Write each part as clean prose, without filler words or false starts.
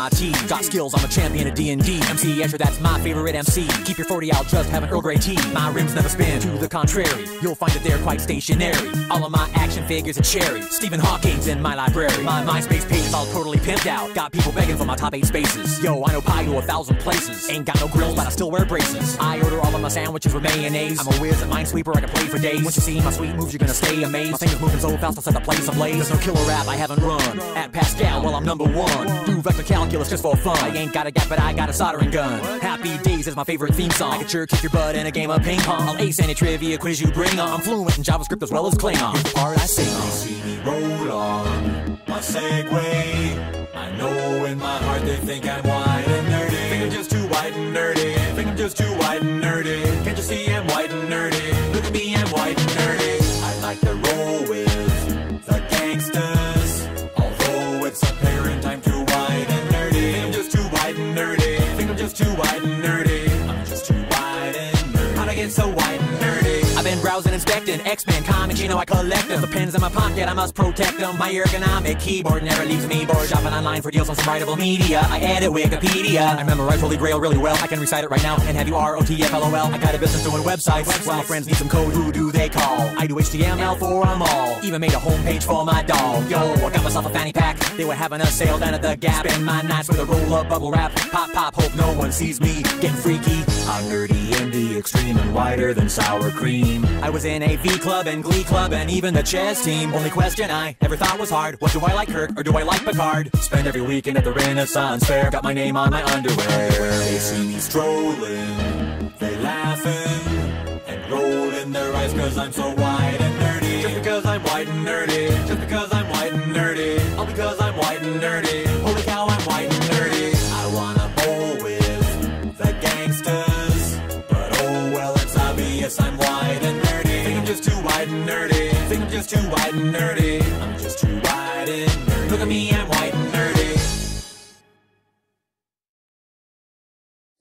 MIT. Got skills, I'm a champion of D&D. MC Escher, that's my favorite MC. Keep your 40 out, just have an Earl Grey tea. My rims never spin, to the contrary. You'll find that they're quite stationary. All of my action figures are cherry. Stephen Hawking's in my library. My MySpace page is all totally pimped out. Got people begging for my top 8 spaces. Yo, I know pie to 1,000 places. Ain't got no grills, but I still wear braces. I order all of my sandwiches with mayonnaise. I'm a whiz at Minesweeper, I can play for days. Once you see my sweet moves, you're gonna stay amazed. My fingers moving so fast, I'll set the place ablaze. There's no killer rap I haven't run. At Pascal, well, I'm #1. Do vector calculus just for fun. I ain't got a gap, but I got a soldering gun. Happy Days is my favorite theme song. I can sure kick your butt in a game of ping pong. I'll ace any trivia quiz you bring on. I'm fluent in JavaScript as well as Klingon. Here's the part I sing on. They see me roll on my Segway. I know in my heart they think I'm white and nerdy. Think I'm just too white and nerdy. Think I'm just too white and nerdy. Can't you see I'm white and nerdy? Look at me, I'm white and nerdy. I like to roll with the gangsters. Although it's apparent I'm too white and nerdy. Think I'm just too white and nerdy. Think I'm just too white and nerdy. I'm just too white and nerdy. How'd I get so white and nerdy? I've been browsing, inspecting X-Men comics, you know I collect them. The pens in my pocket, I must protect them. My ergonomic keyboard never leaves me bored. Shopping online for deals on some writable media. I edit Wikipedia. I memorize Holy Grail really well. I can recite it right now and have you ROTFLOL. I got a business doing websites. While friends need some code, who do they call? I do HTML for them all. Even made a homepage for my dog. Yo, I got myself a fanny pack. They were having a sale down at the Gap. Spend my nights with a roll-up bubble wrap. Pop, pop, hope no one sees me getting freaky. I'm nerdy in the extreme and whiter than sour cream. I was in AV Club and Glee Club and even the chess team. Only question I ever thought was hard was, do I like Kirk or do I like Picard? Spend every weekend at the Renaissance Fair. Got my name on my underwear. They see me strolling, they laughing and rolling their eyes cause I'm so white and nerdy. Just because I'm white and nerdy. Just because I'm white and nerdy. All because I'm white and nerdy. Holy cow, I'm white and nerdy. I wanna bowl with the gangsters, but oh well, it's obvious I'm white and nerdy. Think I'm just too white and nerdy. Think I'm just too white and nerdy. I'm just too white and nerdy. Look at me, I'm white and nerdy.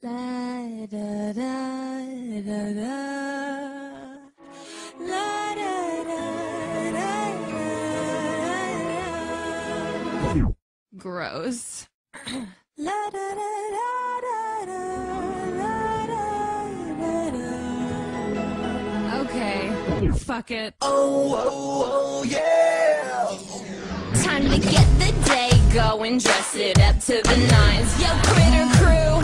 La da da da da. La da da da da. Gross. La da da da da da da da. Okay, fuck it. Oh, yeah! Time to get the day going, dress it up to the nines. Yo, critter crew,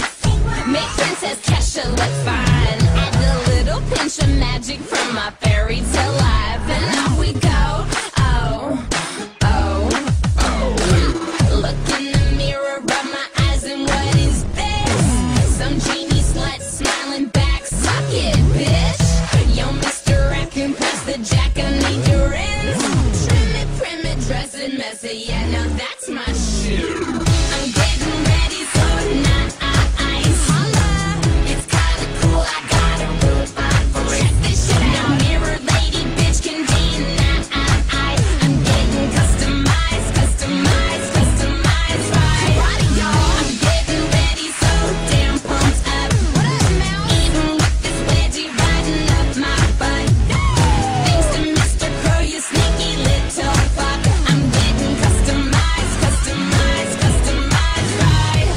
make Princess Kesha look fine. Add a little pinch of magic from my fairy tale life, and off we go. Oh, oh, oh. Look in the mirror, rub my eyes, and what is this? Some genie slut smiling back, suck it, bitch. Yo, Mr. I can press the jack, I need your ends. Trim it, prim it, dress it, messy, yeah, now that's my shit. I'm getting ready, so nice. Holla, it's kinda cool, I got a root for it. Check this shit out, mirror lady, bitch can deny. I'm getting customized, customized, customized, right? I'm getting ready, so damn pumped up. Even with this wedgie riding up my butt. Thanks to Mr. Crow, you sneaky little fuck. I'm getting customized, customized, customized, right?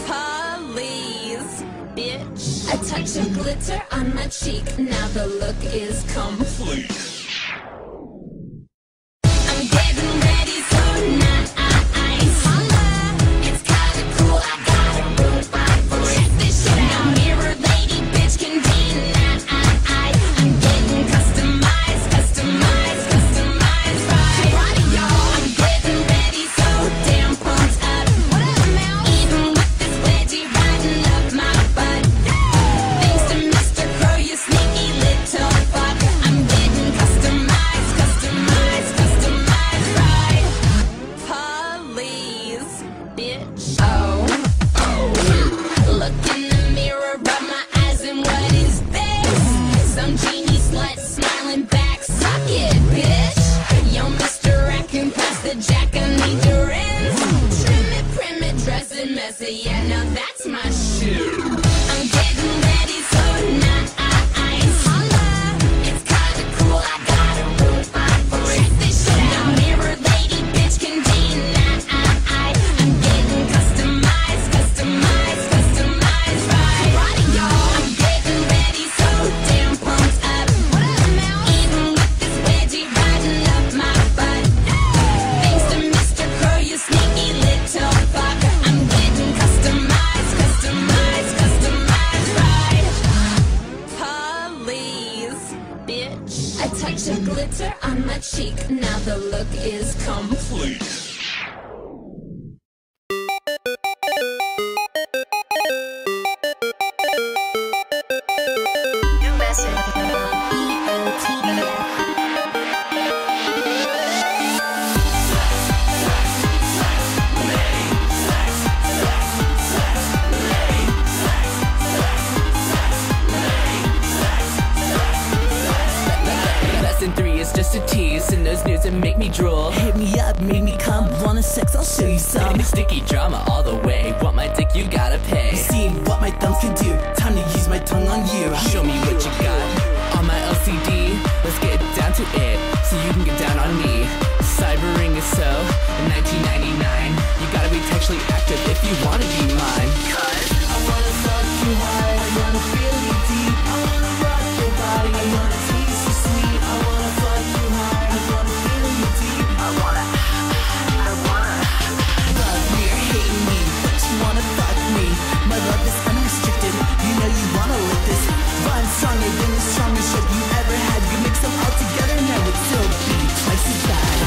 Police, bitch. A touch of glitter on my cheek, now the look is complete. I'm getting ready, so nice. Holla, it's kinda cool, I got a root for it. Check this shit out, mirror lady, bitch can deny. I'm getting customized, customized, customized, right? I'm getting ready, so damn pumped up. Even with this wedgie riding up my butt. Thanks to Mr. Crow, you sneaky little fuck. I'm getting customized, customized, customized, right? Police, bitch. Oh, oh. Look in the mirror, rub my eyes, and what is this? Some genie slut smiling back, suck it, bitch. Yo, Mr. I can press the jack, I need your ends. Trim it, prim it, dress it, messy, yeah, now that's my shit. I'm getting ready, so nice. Holla, it's kinda cool, I got a root for it. Check this shit out, mirror lady, bitch can deny. I'm getting customized. cheek. Now the look is complete. New message. Lesson 3 is just a tease, and those news that make me drool. Hit me up, make me come, wanna sex, I'll show you some. Sticky drama all the way, want my dick, you gotta pay. See what my thumbs can do, time to use my tongue on you. Show me what you got on my LCD, let's get down to it, so you can get down on me. Cybering is so, in 1999, you gotta be textually active if you wanna be mine. Cause I wanna fuck you hard, I wanna feel you deep, I wanna rock your body, I wanna taste you sweet, I wanna fuck you hard, I wanna feel you deep, I wanna love me or hate me, but you wanna fuck me. My love is unrestricted, you know you wanna lick this. Rhyme stronger than the strongest shit you ever had. You mix them all together, now it's still be twice as bad.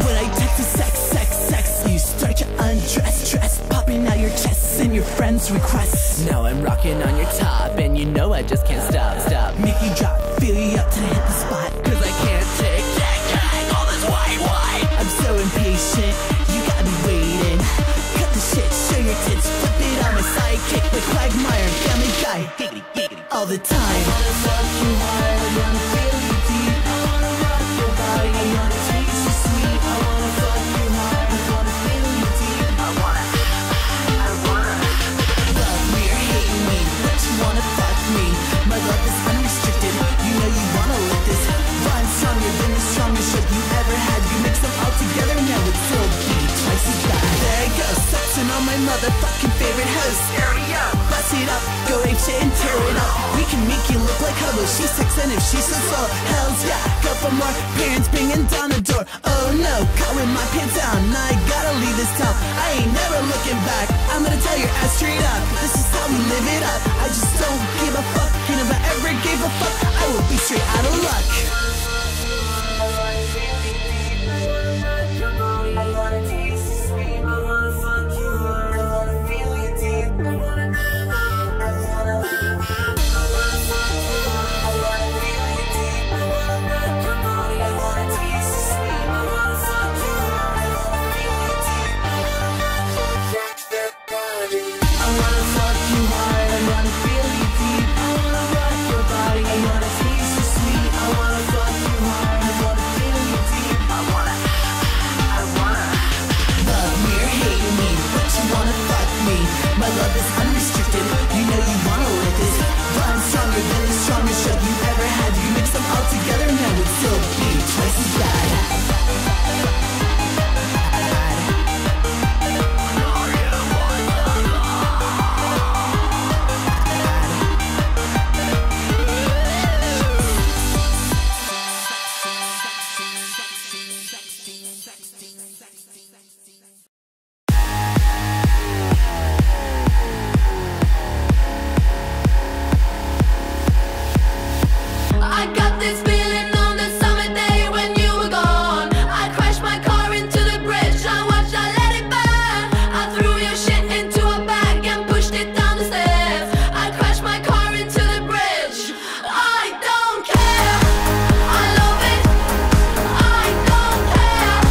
When I text you sex, you start to undress, popping out your chests and your friends' requests. Now I'm rocking on your top, and you know I just can't stop. Make you drop, feel you up to hit the spot. Cause I can't take all this white. I'm so impatient, you gotta be waiting. Cut the shit, show your tits, flip it on my sidekick like Quagmire, Family Guy, giggity, all the time. I wanna fuck you hard, I wanna feel you deep, I wanna rock your body, I wanna taste you sweet, I wanna fuck you hard, I wanna feel you deep, I wanna love me or hate me, but you wanna fuck me. My love is unrestricted, you know you wanna lick this. Rhyme stronger than the strongest shit you ever had. You mix them all together, now it's still be twice as bad. There it goes, sexing on my motherfucking favorite host. Stereo, bust it up, go ape shit and tear it up. We can make you look like Hubble, she's sexing if she's so slow. Hells yeah, go for more, parents banging down the door. Oh no, caught with my pants down, I gotta leave this town. I ain't never looking back, I'm gonna tell your ass straight up. This is how we live it up, I just don't give a fuck. And if I ever gave a fuck, I would be straight out of luck. My love is unrestricted, you know you wanna lick this. Rhyme stronger than the strongest shit you ever had. You mix them all together, now it's still be twice as bad. I got this feeling on the summer day when you were gone. I crashed my car into the bridge, I watched, I let it burn. I threw your shit into a bag and pushed it down the stairs. I crashed my car into the bridge. I don't care, I love it, I don't care.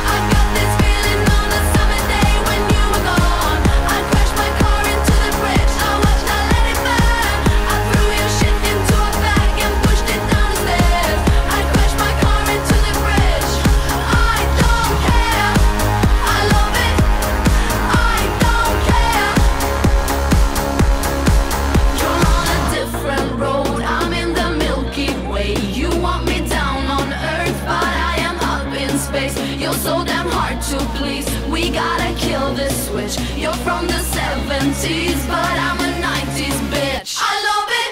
I got this feeling on the summer day when you were gone. I crashed my car into the bridge, I watched, I let it burn. I threw your shit into a bag and pushed it down the stairs. I crashed my car into the bridge. I don't care, I love it, I don't care. You're on a different road, I'm in the Milky Way. You want me down on Earth, but I am up in space. You're so damn hard to please, we gotta kill this switch. You're from the 70s, but I'm a 90s bitch. I love it.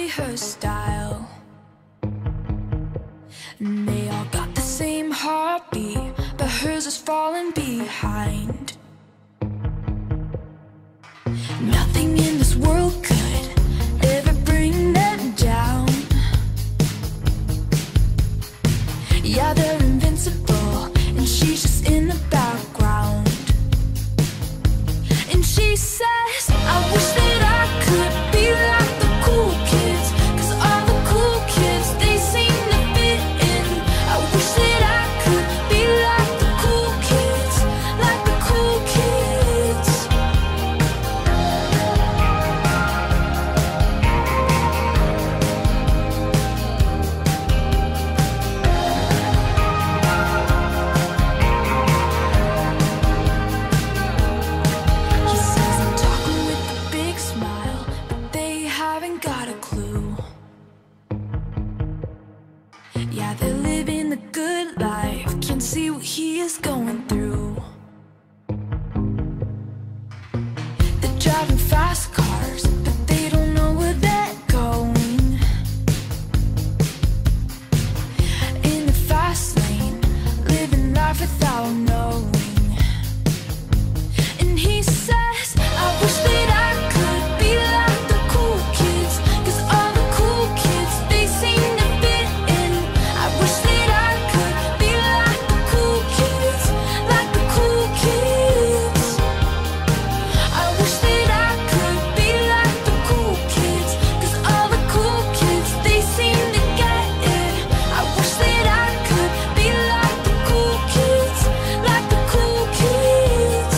copy her style. And they all got the same heartbeat, but hers is falling behind. Nothing in this world could ever bring them down. Yeah, they're invincible, and she's just in the background. And she says, I wish that I could be like the cool kids, 'cause all the cool kids, they seem to fit in. I wish that I could be like the cool kids, like the cool kids. He says I'm talking with a big smile, but they haven't got a clue. Yeah, they're living the good life, can't see what he is going through. They're driving fast cars, but they don't know where they're going. In the fast lane, living life without knowing. And he says, I wish that I could be like the cool kids, 'cause all the cool kids, they seem to fit in. I wish that I could be like the cool kids, like the cool kids. I wish that I could be like the cool kids, 'cause all the cool kids, they seem to get it. I wish that I could be like the cool kids, like the cool kids.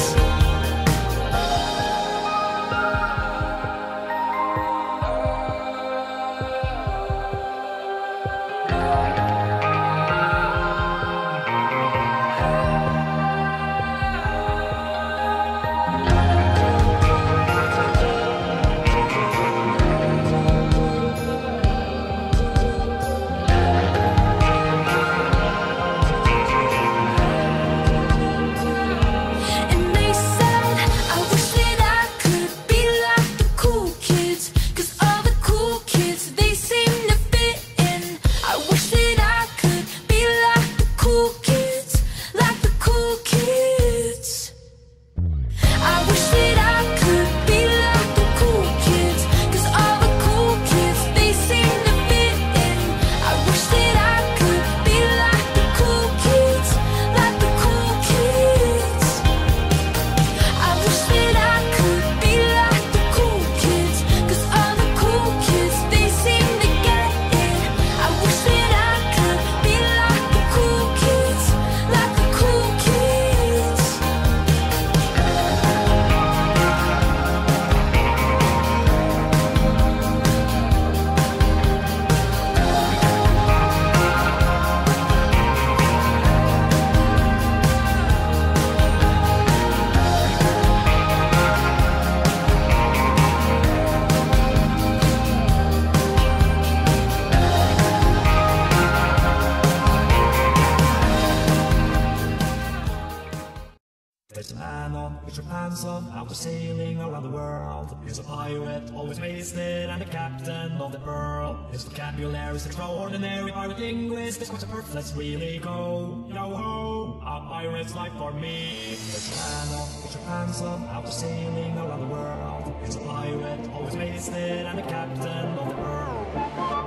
And they said, I wish that I could be like the cool kids, 'cause all the cool kids, they seem to fit in. I wish that I could be like the cool kids, like the cool kids. I wish that I could be like the cool kids, 'cause all the cool kids, they seem to fit in. I wish that I could be like the cool kids, like the cool kids. I wish that I could be like the cool kids, 'cause all the cool kids, they seem to get it. I wish that I could be like the cool kids, like the cool kids. There's a man on with your pants on, out sailing around the world. He's a pirate, always wasted, and the captain of the Pearl. His vocabulary is extraordinary, pirate English, this quite a perfect, let's really go. Yo-ho, a pirate's life for me. There's a man on with your pants on, out sailing around the world. He's a pirate, always wasted, and the captain of the Pearl.